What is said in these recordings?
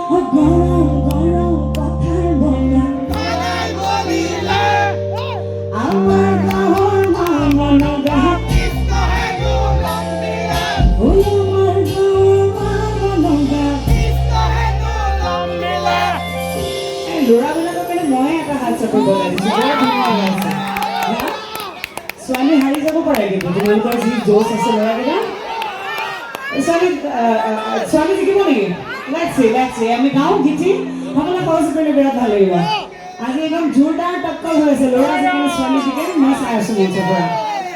Swami hari যাব পাৰে কিন্তু তোমালোকৰ যি জোশ আছে ল'ৰাকেইটা Swami জিকিব নেকি? Let's see. আমি গাওঁ গীতি সকলোৱে খৰচ কৰিলে বিৰাট ভাল লাগিব আজি একদম জোৰদাৰ টক্কৰ হৈ আছে ল'ৰা জিকিব Swami জিকে মই চাই আছো মঞ্চৰ পৰা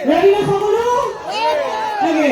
ৰেডি না সকলো লাগে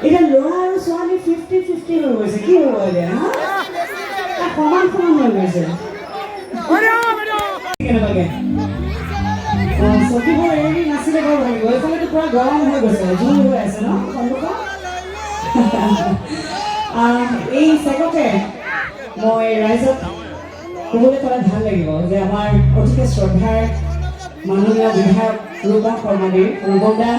এটা ল'ৰা আৰু ছোৱালী 50-50 হৈ গৈছে কি হ'ব এতিয়া সমান হৈ গৈছে কেনেবাকে চকীবোৰ এৰি নাছিলে বাৰু ভাবিব এইফালেতো পুৰা গৰম হৈ গৈছে জুই হৈ আছে ন সন্মুখত এই চেগতে মই ৰাইজক ক'বলৈ পালে ভাল লাগিব যে আমাৰ অতিকে শ্ৰদ্ধাৰ মাননীয় বিধায়ক ৰূপা শৰ্মাদেৱ ৰূপদা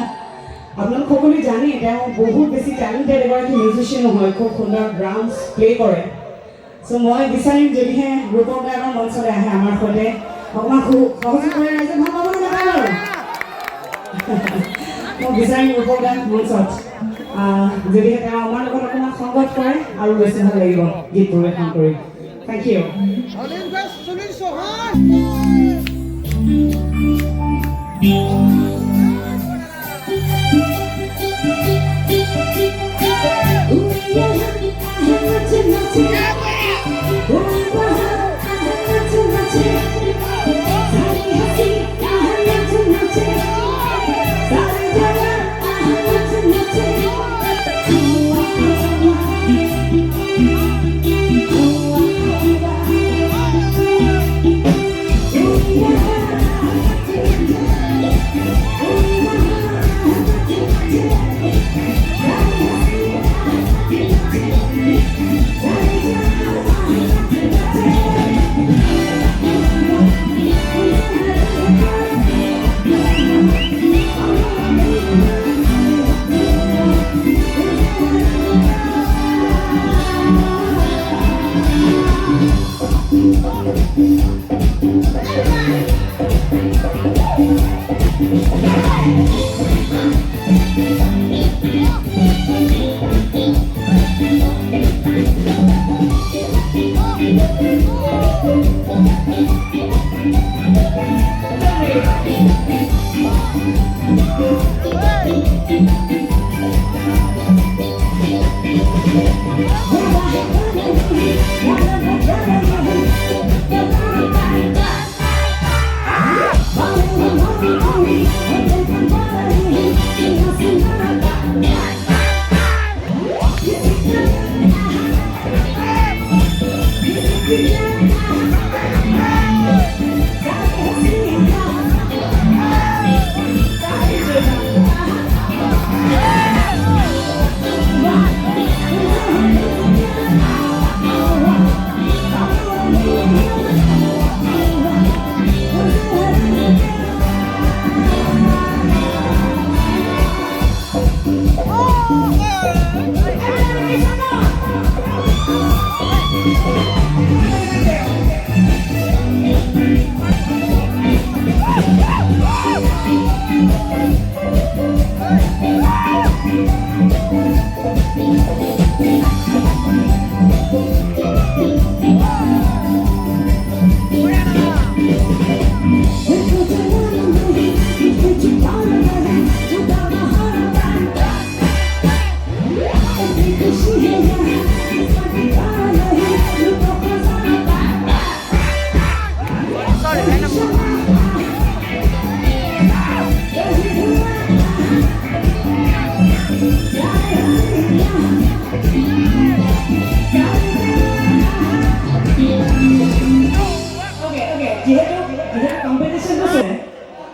আপোনালোক সকলোৱে জানে তেওঁ বহুত বেছি টেলেণ্টেড এগৰাকী মিউজিচিয়ানো হয় খুব সুন্দৰ ড্ৰামছ প্লে কৰে চ' মই বিচাৰিম যদিহে ৰূপদা এবাৰ মঞ্চলৈ আহে আমাৰ সৈতে অকণমান সহযোগ কৰি ৰাইজে ভাল পাব নাপায় আৰু মই বিচাৰিম ৰূপদা মঞ্চত যদিহে তেওঁ আমাৰ লগত অকণমান সংগত কৰে আৰু বেছি ভাল লাগিব গীত পৰিৱেশন কৰি thank you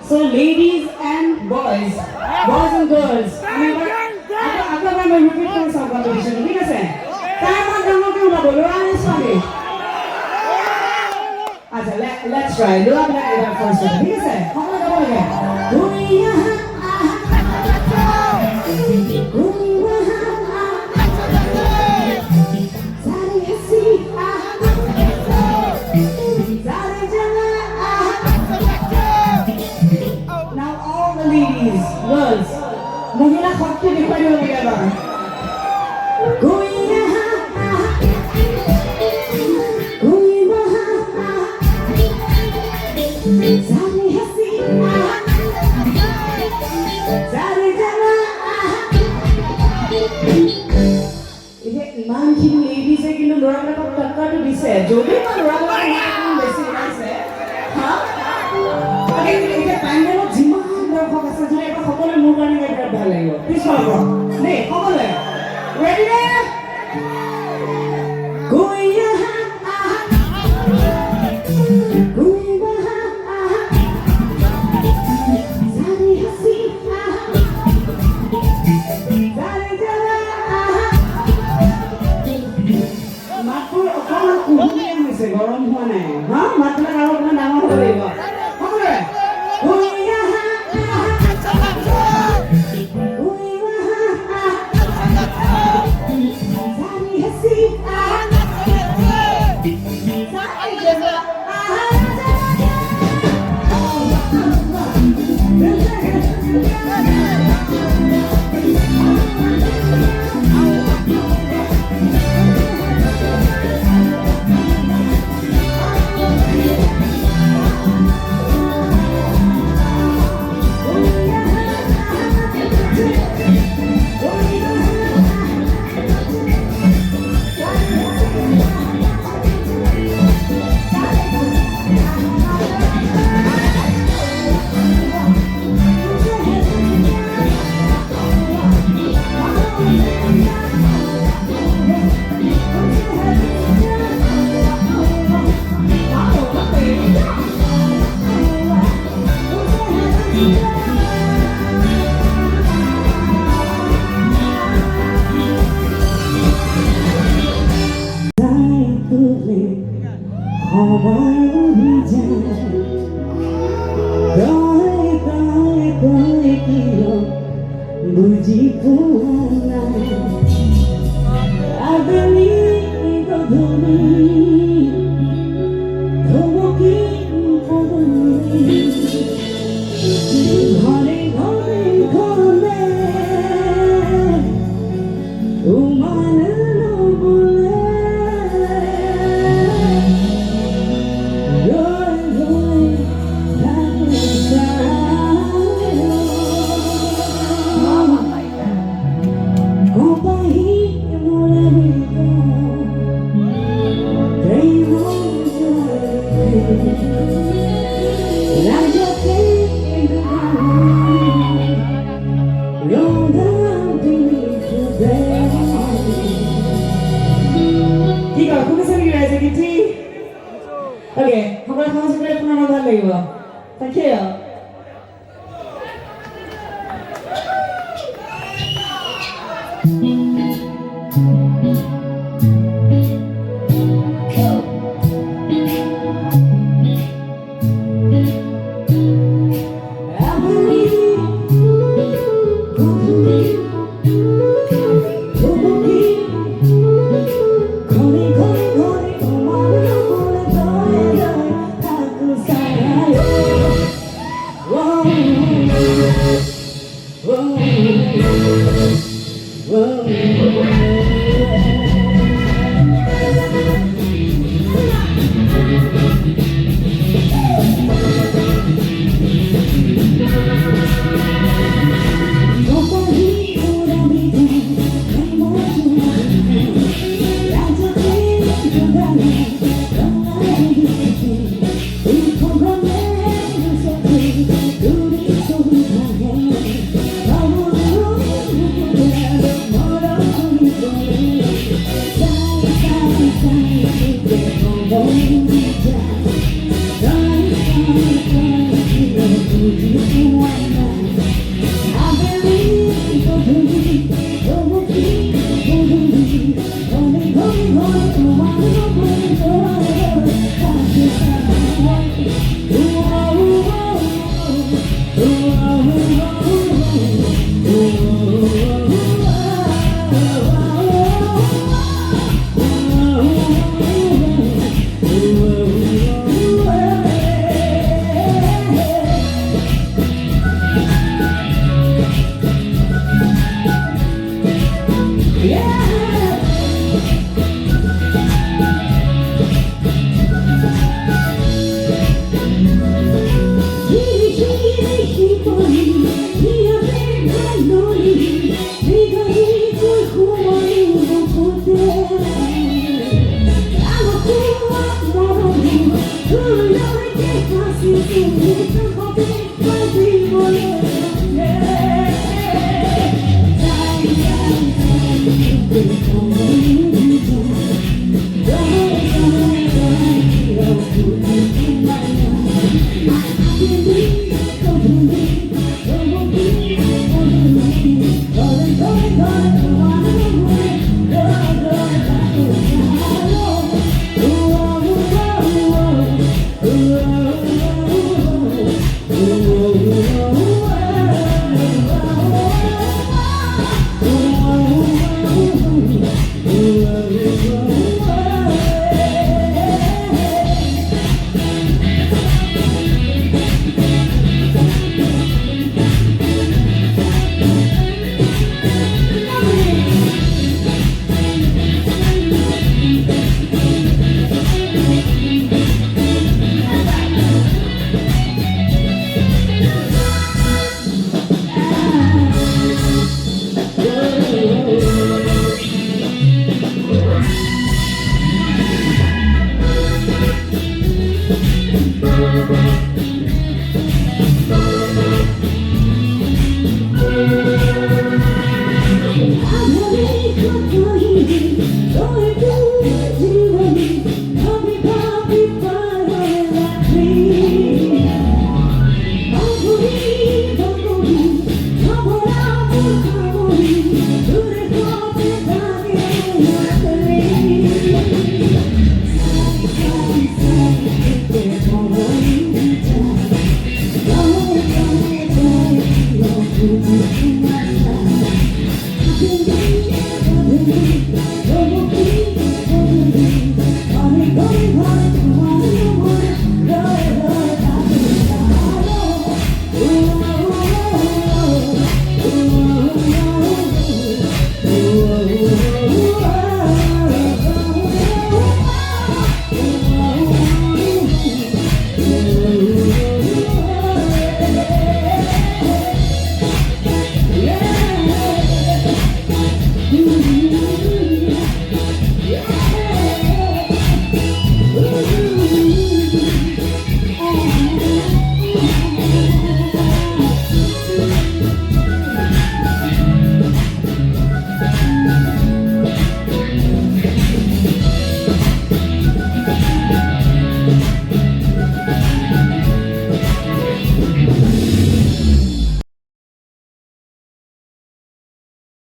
So ladies and boys and girls, agar मैं repeat कर सकता हूँ competition ठीक है सर? टाइम आप दोनों क्यों ना बोलो आने वाले? अच्छा let's try. लो आप लोग इधर first ठीक है सर? हम लोग बोलेंगे. दुनिया girls, महिला शक्ति दिखाई दे रही है बार. कोई यहाँ, कोई वहाँ, सारे हंसी, सारे जना. इधर इमान की ladies है कि लोग लोड़ा का टक्का तो दिसे है. जो भी लोड़ा का टक्का वैसे nice है, हाँ. अगर इधर पैंडल और जिमा ফকাস আছে এটা সকলে মোৰ কাৰণে এটা ভাল লাগিব প্লিজ ফলো নে সকলে ৰেডি নে কোই ইহা কোই वहां বুঝি পুনা আদলি গধুলি ধমকি পদুলি ঘরে ঘরে ঘরে উমান বলে Okay, hanggang sa mga ko na nagalay ba? Thank you. Thank you.